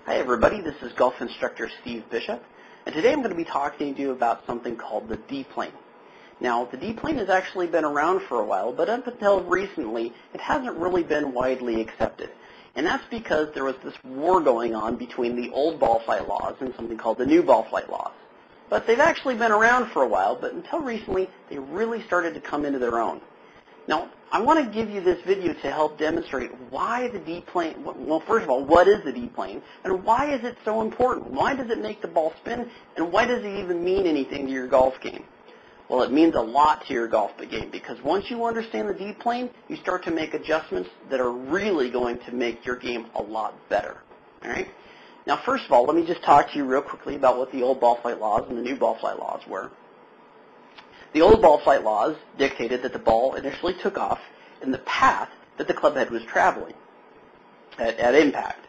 Hi everybody, this is golf instructor Steve Bishop, and today I'm going to be talking to you about something called the D-plane. Now, the D-plane has actually been around for a while, but up until recently, it hasn't really been widely accepted. And that's because there was this war going on between the old ball flight laws and something called the new ball flight laws. But they've actually been around for a while, but until recently, they really started to come into their own. Now, I want to give you this video to help demonstrate why the D-plane, well, first of all, what is the D-plane, and why is it so important? Why does it make the ball spin, and why does it even mean anything to your golf game? Well, it means a lot to your golf game, because once you understand the D-plane, you start to make adjustments that are really going to make your game a lot better. All right? Now, first of all, let me just talk to you real quickly about what the old ball flight laws and the new ball flight laws were. The old ball flight laws dictated that the ball initially took off in the path that the club head was traveling at impact.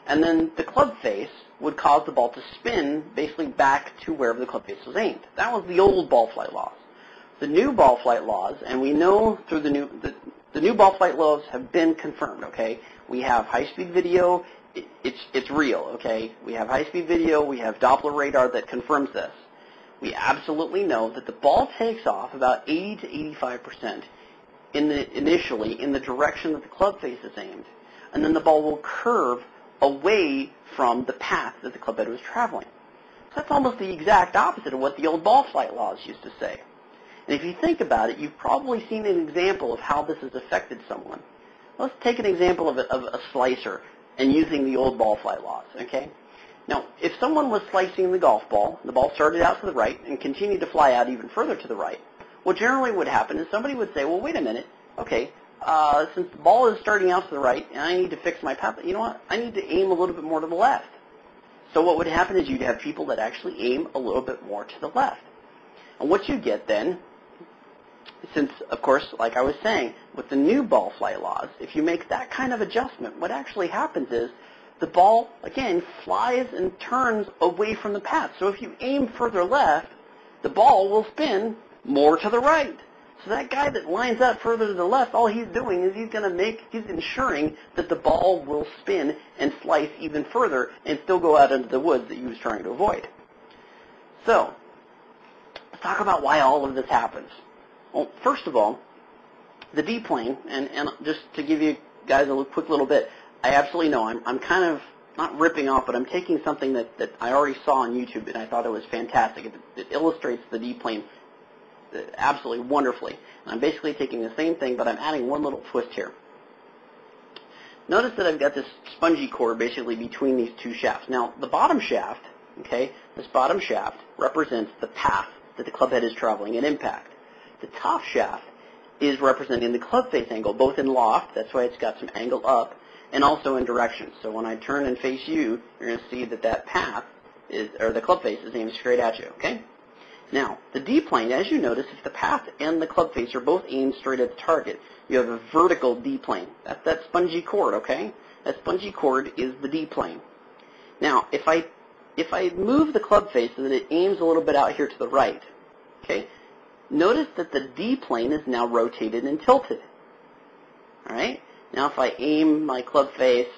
And then the club face would cause the ball to spin basically back to wherever the club face was aimed. That was the old ball flight laws. The new ball flight laws, and we know through the new ball flight laws have been confirmed, okay? We have high-speed video. It's real, okay? We have high-speed video. We have Doppler radar that confirms this. We absolutely know that the ball takes off about 80 to 85% initially in the direction that the club face is aimed, and then the ball will curve away from the path that the club head was traveling. So that's almost the exact opposite of what the old ball flight laws used to say. And if you think about it, you've probably seen an example of how this has affected someone. Let's take an example of a slicer and using the old ball flight laws, okay? Now, if someone was slicing the golf ball, the ball started out to the right and continued to fly out even further to the right, what generally would happen is somebody would say, well, wait a minute, okay, since the ball is starting out to the right and I need to fix my path, you know what, I need to aim a little bit more to the left. So what would happen is you'd have people that actually aim a little bit more to the left. And what you get then, since, of course, like I was saying, with the new ball flight laws, if you make that kind of adjustment, what actually happens is the ball, again, flies and turns away from the path. So if you aim further left, the ball will spin more to the right. So that guy that lines up further to the left, all he's doing is he's ensuring that the ball will spin and slice even further and still go out into the woods that he was trying to avoid. So, let's talk about why all of this happens. Well, first of all, the D-plane, and just to give you guys a quick little bit, I absolutely know. I'm kind of not ripping off, but I'm taking something that I already saw on YouTube, and I thought it was fantastic. It illustrates the D-plane absolutely wonderfully. And I'm basically taking the same thing, but I'm adding one little twist here. Notice that I've got this spongy cord basically between these two shafts. Now, the bottom shaft, okay, this bottom shaft represents the path that the club head is traveling at impact. The top shaft is representing the club face angle, both in loft, that's why it's got some angle up, and also in direction. So when I turn and face you, you're going to see that that path is, or the club face is aimed straight at you, okay? Now, the D-plane, as you notice, if the path and the club face are both aimed straight at the target, you have a vertical D-plane. That's that spongy cord, okay? That spongy cord is the D-plane. Now, if I move the club face so that it aims a little bit out here to the right, okay, notice that the D-plane is now rotated and tilted, all right? Now, if I aim my club face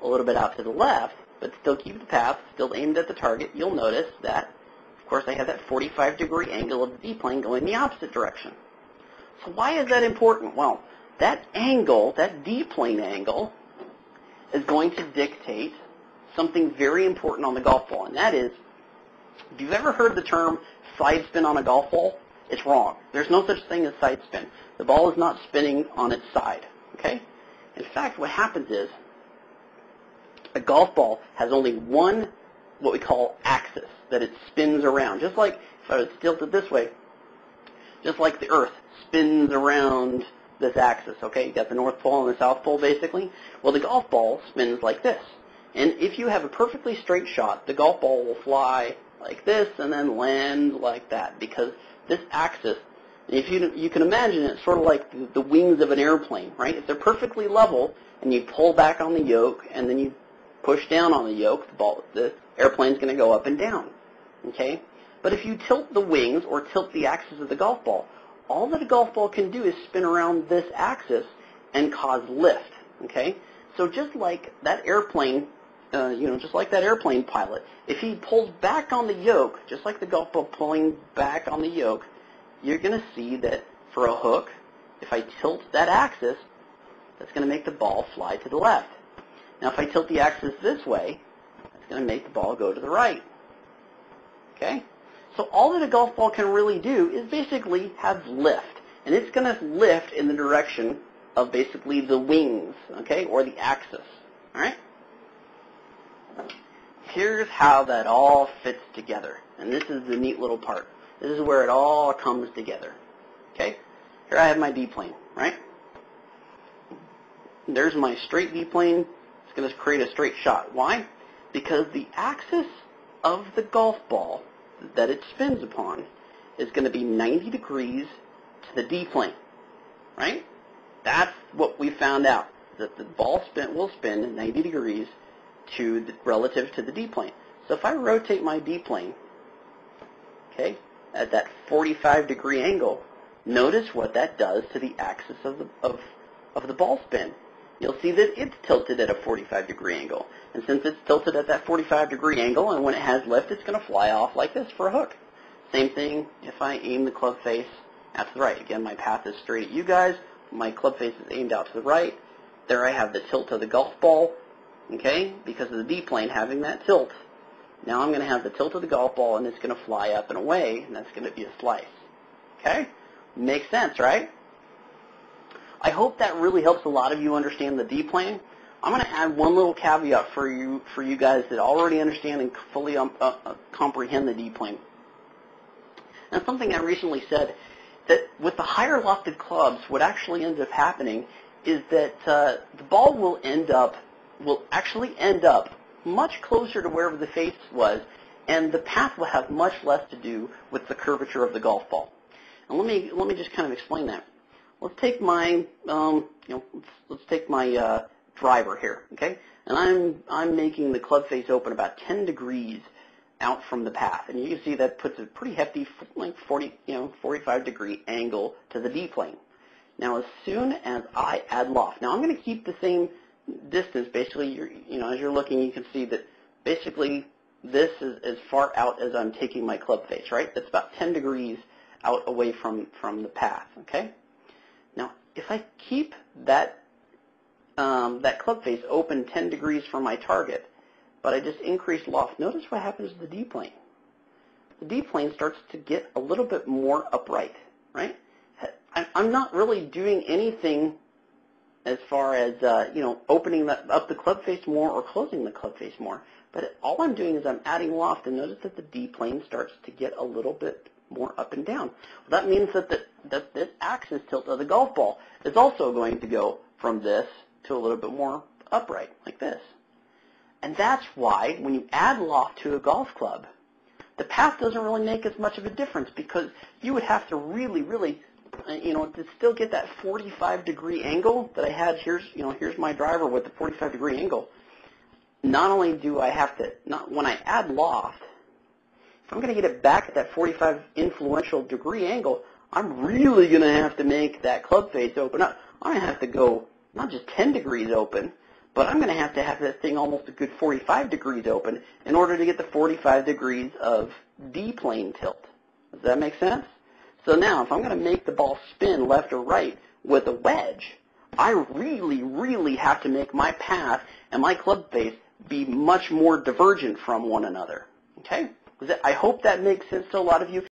a little bit out to the left, but still keep the path, still aimed at the target, you'll notice that, of course, I have that 45-degree angle of the D-plane going the opposite direction. So why is that important? Well, that angle, that D-plane angle, is going to dictate something very important on the golf ball, and that is, if you've ever heard the term side spin on a golf ball, it's wrong. There's no such thing as side spin. The ball is not spinning on its side, okay? In fact, what happens is a golf ball has only one, what we call axis, that it spins around. Just like, if I was tilted this way, just like the Earth spins around this axis, okay? You got the North Pole and the South Pole, basically. Well, the golf ball spins like this. And if you have a perfectly straight shot, the golf ball will fly like this and then land like that, because this axis, if you can imagine it sort of like the wings of an airplane, right? If they're perfectly level and you pull back on the yoke and then you push down on the yoke, the airplane's going to go up and down, okay? But if you tilt the wings or tilt the axis of the golf ball, all that a golf ball can do is spin around this axis and cause lift, okay? So just like that airplane just like that airplane pilot, if he pulls back on the yoke, just like the golf ball pulling back on the yoke, you're going to see that for a hook, if I tilt that axis, that's going to make the ball fly to the left. Now, if I tilt the axis this way, that's going to make the ball go to the right. Okay? So all that a golf ball can really do is basically have lift. And it's going to lift in the direction of basically the wings, okay, or the axis. All right? Here's how that all fits together. And this is the neat little part. This is where it all comes together. Okay? Here I have my D-plane, right? There's my straight D-plane. It's going to create a straight shot. Why? Because the axis of the golf ball that it spins upon is going to be 90 degrees to the D-plane, right? That's what we found out, that the ball will spin 90 degrees relative to the D-plane. So if I rotate my D-plane, okay, at that 45-degree angle, notice what that does to the axis of the ball spin. You'll see that it's tilted at a 45-degree angle. And since it's tilted at that 45-degree angle, and when it has lift, it's going to fly off like this for a hook. Same thing if I aim the club face out to the right. Again, my path is straight at you guys. My club face is aimed out to the right. There I have the tilt of the golf ball, okay, because of the D-plane having that tilt. Now I'm going to have the tilt of the golf ball, and it's going to fly up and away, and that's going to be a slice. Okay? Makes sense, right? I hope that really helps a lot of you understand the D-plane. I'm going to add one little caveat for you guys that already understand and fully comprehend the D-plane. And something I recently said, that with the higher lofted clubs, what actually ends up happening is that the ball will actually end up much closer to wherever the face was, and the path will have much less to do with the curvature of the golf ball. And let me just kind of explain that. Let's take my let's take my driver here, okay? And I'm making the club face open about 10 degrees out from the path, and you can see that puts a pretty hefty, like 45-degree angle to the D-plane. Now, as soon as I add loft, now I'm going to keep the same distance. Basically, as you're looking, you can see that basically this is as far out as I'm taking my club face, right? That's about 10 degrees out away from the path, okay? Now, if I keep that club face open 10 degrees from my target, but I just increase loft, notice what happens to the D-plane. The D-plane starts to get a little bit more upright, right? I'm not really doing anything as far as opening up the club face more or closing the club face more, but all I'm doing is I'm adding loft, and notice that the D-plane starts to get a little bit more up and down. Well, that means that this axis tilt of the golf ball is also going to go from this to a little bit more upright, like this. And that's why when you add loft to a golf club, the path doesn't really make as much of a difference, because you would have to really, to still get that 45-degree angle that I had. Here's my driver with the 45-degree angle. Not only do I have to, when I add loft, if I'm going to get it back at that 45 influential degree angle, I'm really going to have to make that club face open up. I'm going to have to go not just 10 degrees open, but I'm going to have that thing almost a good 45 degrees open in order to get the 45 degrees of D-plane tilt. Does that make sense? So now, if I'm going to make the ball spin left or right with a wedge, I really, really have to make my path and my club face be much more divergent from one another. Okay? I hope that makes sense to a lot of you.